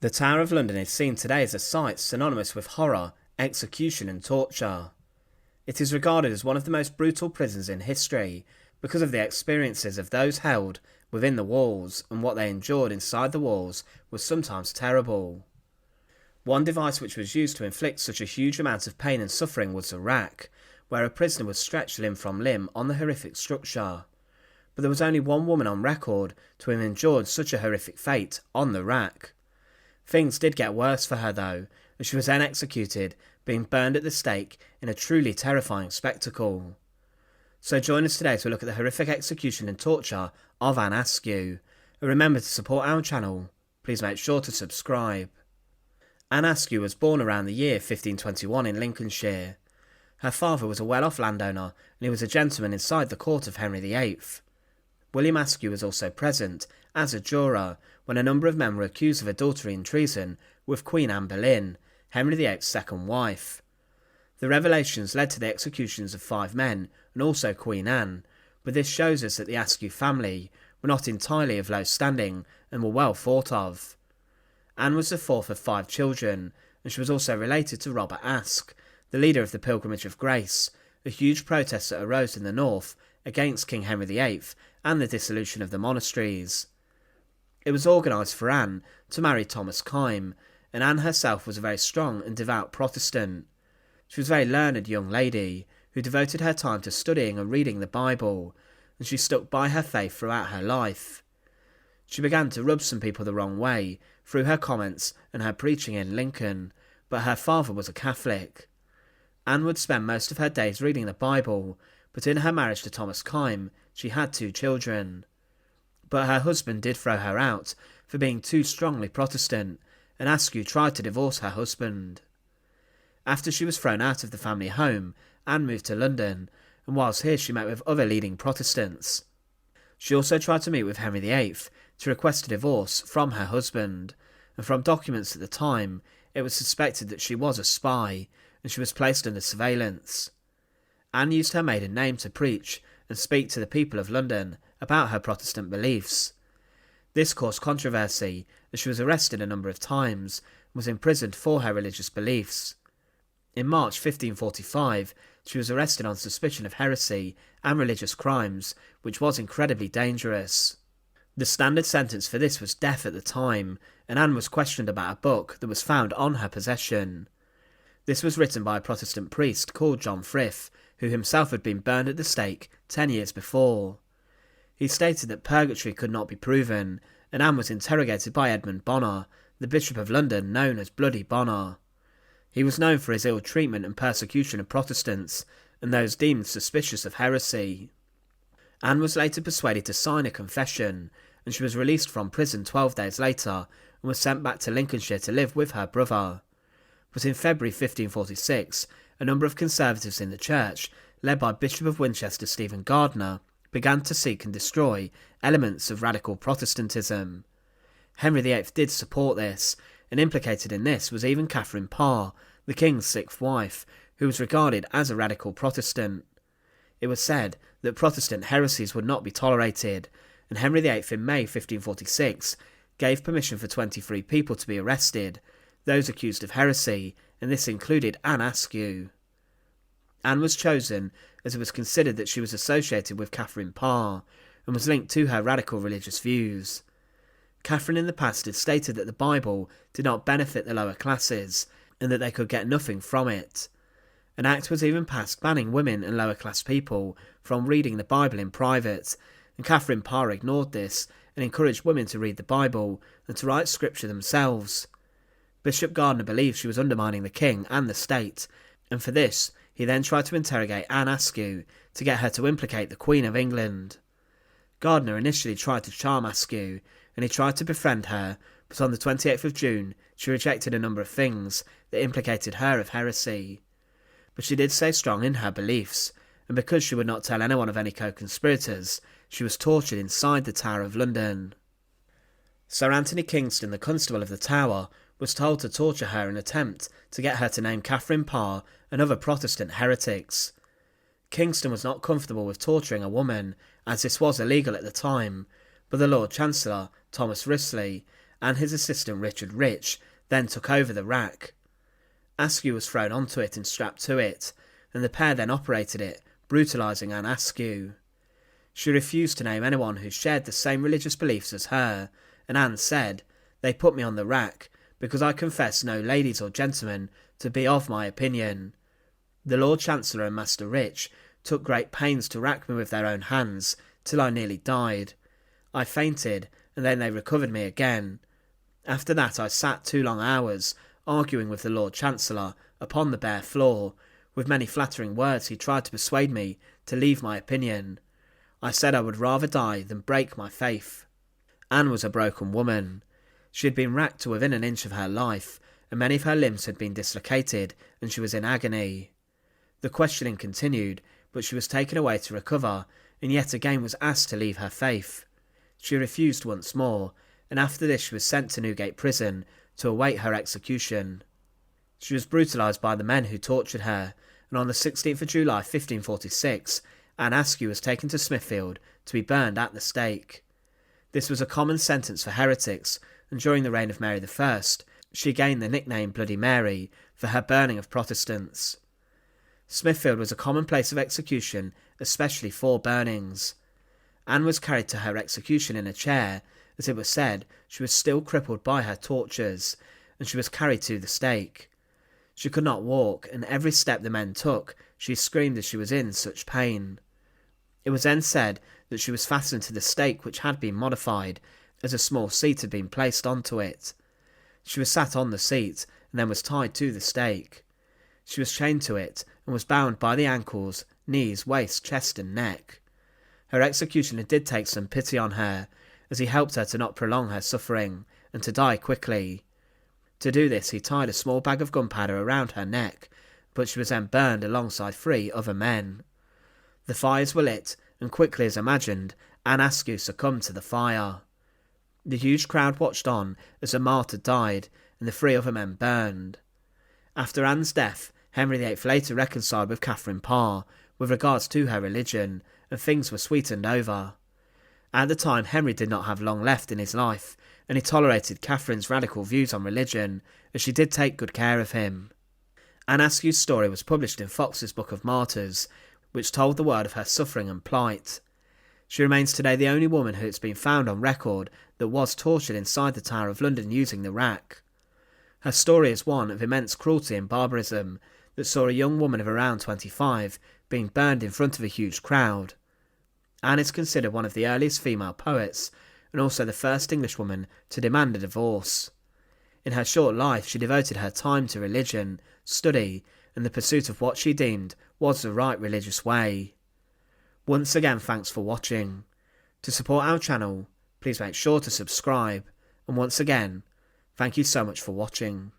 The Tower of London is seen today as a site synonymous with horror, execution and torture. It is regarded as one of the most brutal prisons in history because of the experiences of those held within the walls, and what they endured inside the walls was sometimes terrible. One device which was used to inflict such a huge amount of pain and suffering was the rack, where a prisoner was stretched limb from limb on the horrific structure. But there was only one woman on record to have endured such a horrific fate on the rack. Things did get worse for her though, and she was then executed, being burned at the stake in a truly terrifying spectacle. So join us today to look at the horrific execution and torture of Anne Askew, and remember to support our channel. Please make sure to subscribe. Anne Askew was born around the year 1521 in Lincolnshire. Her father was a well-off landowner, and he was a gentleman inside the court of Henry VIII. William Askew was also present as a juror when a number of men were accused of adultery and treason with Queen Anne Boleyn, Henry VIII's second wife. The revelations led to the executions of 5 men and also Queen Anne, but this shows us that the Askew family were not entirely of low standing and were well thought of. Anne was the 4th of 5 children, and she was also related to Robert Aske, the leader of the Pilgrimage of Grace, a huge protest that arose in the north against King Henry VIII and the dissolution of the monasteries. It was organised for Anne to marry Thomas Kyme, and Anne herself was a very strong and devout Protestant. She was a very learned young lady who devoted her time to studying and reading the Bible, and she stuck by her faith throughout her life. She began to rub some people the wrong way through her comments and her preaching in Lincoln, but her father was a Catholic. Anne would spend most of her days reading the Bible, but in her marriage to Thomas Kyme, she had 2 children. But her husband did throw her out for being too strongly Protestant, and Askew tried to divorce her husband. After she was thrown out of the family home, Anne moved to London, and whilst here she met with other leading Protestants. She also tried to meet with Henry VIII to request a divorce from her husband, and from documents at the time, it was suspected that she was a spy, and she was placed under surveillance. Anne used her maiden name to preach and speak to the people of London about her Protestant beliefs. This caused controversy, as she was arrested a number of times and was imprisoned for her religious beliefs. In March 1545, she was arrested on suspicion of heresy and religious crimes, which was incredibly dangerous. The standard sentence for this was death at the time, and Anne was questioned about a book that was found on her possession. This was written by a Protestant priest called John Frith, who himself had been burned at the stake 10 years before. He stated that purgatory could not be proven, and Anne was interrogated by Edmund Bonner, the Bishop of London known as Bloody Bonner. He was known for his ill treatment and persecution of Protestants, and those deemed suspicious of heresy. Anne was later persuaded to sign a confession, and she was released from prison 12 days later and was sent back to Lincolnshire to live with her brother. But in February 1546, a number of conservatives in the church, led by Bishop of Winchester Stephen Gardiner, began to seek and destroy elements of radical Protestantism. Henry VIII did support this, and implicated in this was even Catherine Parr, the king's 6th wife, who was regarded as a radical Protestant. It was said that Protestant heresies would not be tolerated, and Henry VIII in May 1546 gave permission for 23 people to be arrested, those accused of heresy, and this included Anne Askew. Anne was chosen as it was considered that she was associated with Catherine Parr, and was linked to her radical religious views. Catherine in the past had stated that the Bible did not benefit the lower classes, and that they could get nothing from it. An act was even passed banning women and lower class people from reading the Bible in private, and Catherine Parr ignored this and encouraged women to read the Bible and to write scripture themselves. Bishop Gardiner believed she was undermining the king and the state, and for this he then tried to interrogate Anne Askew to get her to implicate the Queen of England. Gardiner initially tried to charm Askew, and he tried to befriend her, but on the 28th of June she rejected a number of things that implicated her of heresy. But she did stay strong in her beliefs, and because she would not tell anyone of any co-conspirators, she was tortured inside the Tower of London. Sir Anthony Kingston, the Constable of the Tower, was told to torture her in an attempt to get her to name Catherine Parr and other Protestant heretics. Kingston was not comfortable with torturing a woman, as this was illegal at the time, but the Lord Chancellor, Thomas Wriothesley, and his assistant Richard Rich then took over the rack. Askew was thrown onto it and strapped to it, and the pair then operated it, brutalising Anne Askew. She refused to name anyone who shared the same religious beliefs as her, and Anne said, "They put me on the rack because I confess no ladies or gentlemen to be of my opinion. The Lord Chancellor and Master Rich took great pains to rack me with their own hands till I nearly died. I fainted, and then they recovered me again. After that I sat 2 long hours, arguing with the Lord Chancellor upon the bare floor. With many flattering words he tried to persuade me to leave my opinion. I said I would rather die than break my faith." Anne was a broken woman. She had been racked to within an inch of her life, and many of her limbs had been dislocated, and she was in agony. The questioning continued, but she was taken away to recover, and yet again was asked to leave her faith. She refused once more, and after this she was sent to Newgate Prison to await her execution. She was brutalised by the men who tortured her, and on the 16th of July 1546, Anne Askew was taken to Smithfield to be burned at the stake. This was a common sentence for heretics, and during the reign of Mary I, she gained the nickname Bloody Mary for her burning of Protestants. Smithfield was a common place of execution, especially for burnings. Anne was carried to her execution in a chair. As it was said, she was still crippled by her tortures, and she was carried to the stake. She could not walk, and every step the men took, she screamed as she was in such pain. It was then said that she was fastened to the stake, which had been modified, as a small seat had been placed onto it. She was sat on the seat, and then was tied to the stake. She was chained to it, and was bound by the ankles, knees, waist, chest, and neck. Her executioner did take some pity on her, as he helped her to not prolong her suffering, and to die quickly. To do this he tied a small bag of gunpowder around her neck, but she was then burned alongside 3 other men. The fires were lit, and quickly as imagined, Anne Askew succumbed to the fire. The huge crowd watched on as a martyr died, and the 3 other men burned. After Anne's death, Henry VIII later reconciled with Catherine Parr with regards to her religion, and things were sweetened over. At the time, Henry did not have long left in his life, and he tolerated Catherine's radical views on religion, as she did take good care of him. Anne Askew's story was published in Fox's Book of Martyrs, which told the world of her suffering and plight. She remains today the only woman who has been found on record that was tortured inside the Tower of London using the rack. Her story is one of immense cruelty and barbarism that saw a young woman of around 25 being burned in front of a huge crowd. Anne is considered one of the earliest female poets, and also the first Englishwoman to demand a divorce. In her short life she devoted her time to religion, study, and the pursuit of what she deemed was the right religious way. Once again, thanks for watching. To support our channel, please make sure to subscribe, and once again, thank you so much for watching.